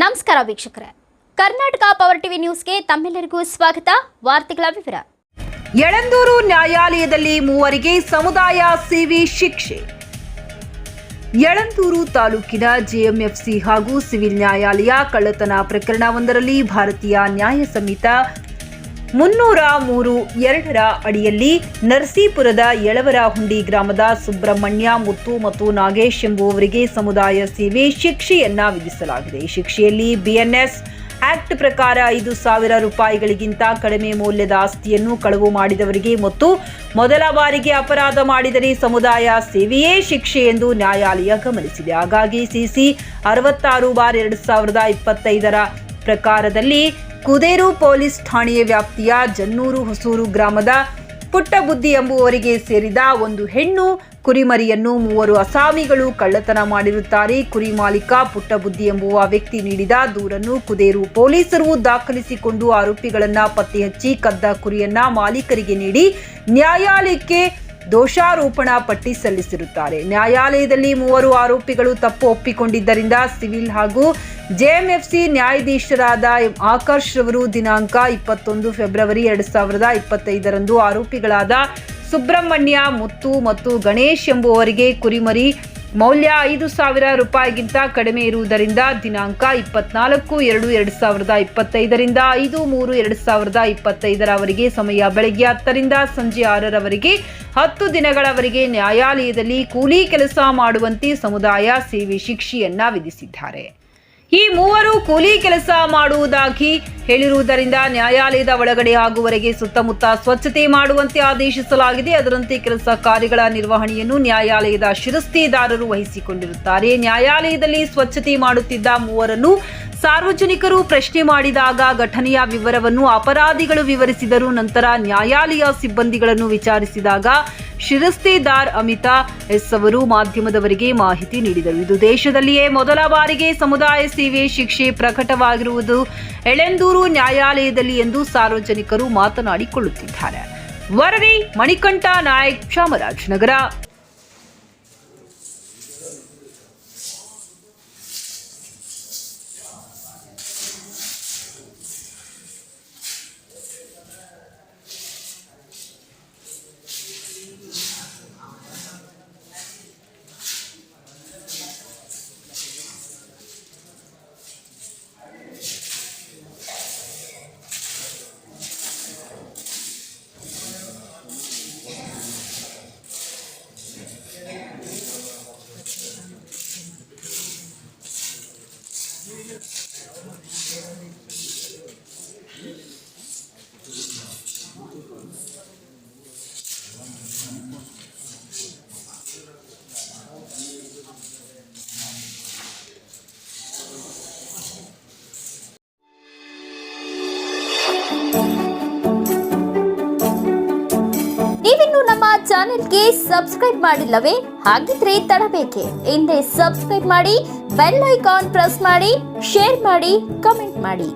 ನಮಸ್ಕಾರ ವೀಕ್ಷಕರೇ, Karnataka power TV ನ್ಯೂಸ್ಗೆ ತಮ್ಮೆಲ್ಲರಿಗೂ ಸ್ವಾಗತ. ವಾರ್ತೆಗಳ ವಿವರ. ಯಳಂದೂರು ನ್ಯಾಯಾಲಯದಲ್ಲಿ ಮೂವರಿಗೆ ಸಮುದಾಯ ಸೇವೆ ಶಿಕ್ಷೆ. ಯಳಂದೂರು ತಾಲೂಕಿನ ಜೆಎಂಎಫ್ಸಿ ಹಾಗೂ ಸಿವಿಲ್ ನ್ಯಾಯಾಲಯ ಕಳ್ಳತನ ಪ್ರಕರಣವೊಂದರಲ್ಲಿ ಭಾರತೀಯ ನ್ಯಾಯ ಸಂಹಿತ 303(2) ಅಡಿಯಲ್ಲಿ ನರಸೀಪುರದ ಯಳವರಹುಂಡಿ ಗ್ರಾಮದ ಸುಬ್ರಹ್ಮಣ್ಯ, ಮುತ್ತು ಮತ್ತು ನಾಗೇಶ್ ಎಂಬುವವರಿಗೆ ಸಮುದಾಯ ಸೇವೆ ಶಿಕ್ಷೆಯನ್ನ ವಿಧಿಸಲಾಗಿದೆ. ಈ ಶಿಕ್ಷೆಯಲ್ಲಿ ಬಿಎನ್ಎಸ್ ಆಕ್ಟ್ ಪ್ರಕಾರ 5,000 ರೂಪಾಯಿಗಳಿಗಿಂತ ಕಡಿಮೆ ಮೌಲ್ಯದ ಆಸ್ತಿಯನ್ನು ಕಳವು ಮಾಡಿದವರಿಗೆ ಮತ್ತು ಮೊದಲ ಬಾರಿಗೆ ಅಪರಾಧ ಮಾಡಿದರೆ ಸಮುದಾಯ ಸೇವೆಯೇ ಶಿಕ್ಷೆ ಎಂದು ನ್ಯಾಯಾಲಯ ಗಮನಿಸಿದೆ. ಹಾಗಾಗಿ ಸಿಸಿ 66/2025 ಪ್ರಕಾರದಲ್ಲಿ ಕುದೇರು ಪೊಲೀಸ್ ಠಾಣೆಯ ವ್ಯಾಪ್ತಿಯ ಜನ್ನೂರು ಹೊಸೂರು ಗ್ರಾಮದ ಪುಟ್ಟಬುದ್ಧಿ ಎಂಬುವವರಿಗೆ ಸೇರಿದ ಒಂದು ಹೆಣ್ಣು ಕುರಿಮರಿಯನ್ನು 3 ಅಸಾಮಿಗಳು ಕಳ್ಳತನ ಮಾಡಿರುತ್ತಾರೆ. ಕುರಿ ಮಾಲೀಕ ಪುಟ್ಟಬುದ್ಧಿ ಎಂಬುವ ವ್ಯಕ್ತಿ ನೀಡಿದ ದೂರನ್ನು ಕುದೇರು ಪೊಲೀಸರು ದಾಖಲಿಸಿಕೊಂಡು ಆರೋಪಿಗಳನ್ನ ಪತ್ತೆ ಹಚ್ಚಿ ಕದ್ದ ಕುರಿಯನ್ನ ಮಾಲೀಕರಿಗೆ ನೀಡಿ ನ್ಯಾಯಾಲಯಕ್ಕೆ ದೋಷಾರೋಪಣಾ ಪಟ್ಟಿ ಸಲ್ಲಿಸಿರುತ್ತಾರೆ. ನ್ಯಾಯಾಲಯದಲ್ಲಿ 3 ಆರೋಪಿಗಳು ತಪ್ಪು ಒಪ್ಪಿಕೊಂಡಿದ್ದರಿಂದ ಸಿವಿಲ್ ಹಾಗೂ ಜೆಎಂಎಫ್ಸಿ ನ್ಯಾಯಾಧೀಶರಾದ ಆಕರ್ಷ್ ರವರು ದಿನಾಂಕ 21 ಫೆಬ್ರವರಿ 2025 ಆರೋಪಿಗಳಾದ ಸುಬ್ರಹ್ಮಣ್ಯ, ಮುತ್ತು ಮತ್ತು ಗಣೇಶ್ ಎಂಬುವವರಿಗೆ ಕುರಿಮರಿ ಮೌಲ್ಯ 5,000 ರೂಪಾಯಿಗಿಂತ ಕಡಿಮೆ ಇರುವುದರಿಂದ ದಿನಾಂಕ 24/2/2025 ರಿಂದ 5/3/2025 ಅವರಿಗೆ ಸಮಯ ಬೆಳಗ್ಗೆ 10 ರಿಂದ ಸಂಜೆ 6 ರವರೆಗೆ 10 ದಿನಗಳವರೆಗೆ ನ್ಯಾಯಾಲಯದಲ್ಲಿ ಕೂಲಿ ಕೆಲಸ ಮಾಡುವಂತೆ ಸಮುದಾಯ ಸೇವೆ ಶಿಕ್ಷೆಯನ್ನ ವಿಧಿಸಿದ್ದಾರೆ. ಈ 3 ಕೂಲಿ ಕೆಲಸ ಮಾಡುವುದಾಗಿ ಹೇಳಿರುವುದರಿಂದ ನ್ಯಾಯಾಲಯದ ಒಳಗಡೆ ಹಾಗೂ ಹೊರಗೆ ಸುತ್ತಮುತ್ತ ಸ್ವಚ್ಛತೆ ಮಾಡುವಂತೆ ಆದೇಶಿಸಲಾಗಿದೆ. ಅದರಂತೆ ಕೆಲಸ ಕಾರ್ಯಗಳ ನಿರ್ವಹಣೆಯನ್ನು ನ್ಯಾಯಾಲಯದ ಶಿರಸ್ತೆದಾರರು ವಹಿಸಿಕೊಂಡಿರುತ್ತಾರೆ. ನ್ಯಾಯಾಲಯದಲ್ಲಿ ಸ್ವಚ್ಛತೆ ಮಾಡುತ್ತಿದ್ದ 3ರನ್ನು ಸಾರ್ವಜನಿಕರು ಪ್ರಶ್ನೆ ಮಾಡಿದಾಗ ಘಟನೆಯ ವಿವರವನ್ನು ಅಪರಾಧಿಗಳು ವಿವರಿಸಿದರು. ನಂತರ ನ್ಯಾಯಾಲಯ ಸಿಬ್ಬಂದಿಗಳನ್ನು ವಿಚಾರಿಸಿದಾಗ ಶಿರಸ್ತೆದಾರ್ ಅಮಿತಾ ಎಸ್ ಅವರು ಮಾಧ್ಯಮದವರಿಗೆ ಮಾಹಿತಿ ನೀಡಿದರು. ಇದು ದೇಶದಲ್ಲಿಯೇ ಮೊದಲ ಬಾರಿಗೆ ಸಮುದಾಯ ಸೇವೆ ಶಿಕ್ಷೆ ಪ್ರಕಟವಾಗಿರುವುದು ಯಳಂದೂರು ನ್ಯಾಯಾಲಯದಲ್ಲಿ ಎಂದು ಸಾರ್ವಜನಿಕರು ಮಾತನಾಡಿಕೊಳ್ಳುತ್ತಿದ್ದಾರೆ. ವರದಿ ಮಣಿಕಂಠ ನಾಯಕ್, ಚಾಮರಾಜನಗರ. ನೀವಿನ್ನು ನಮ್ಮ ಚಾನೆಲ್ಗೆ ಸಬ್ಸ್ಕ್ರೈಬ್ ಮಾಡಿಲ್ಲವೇ? ಹಾಗಿದ್ರೆ ತಡಬೇಕೆ? ಹಿಂದೆ ಸಬ್ಸ್ಕ್ರೈಬ್ ಮಾಡಿ, ಬೆಲ್ ಐಕಾನ್ ಪ್ರೆಸ್ ಮಾಡಿ, ಶೇರ್ ಮಾಡಿ, ಕಮೆಂಟ್ ಮಾಡಿ.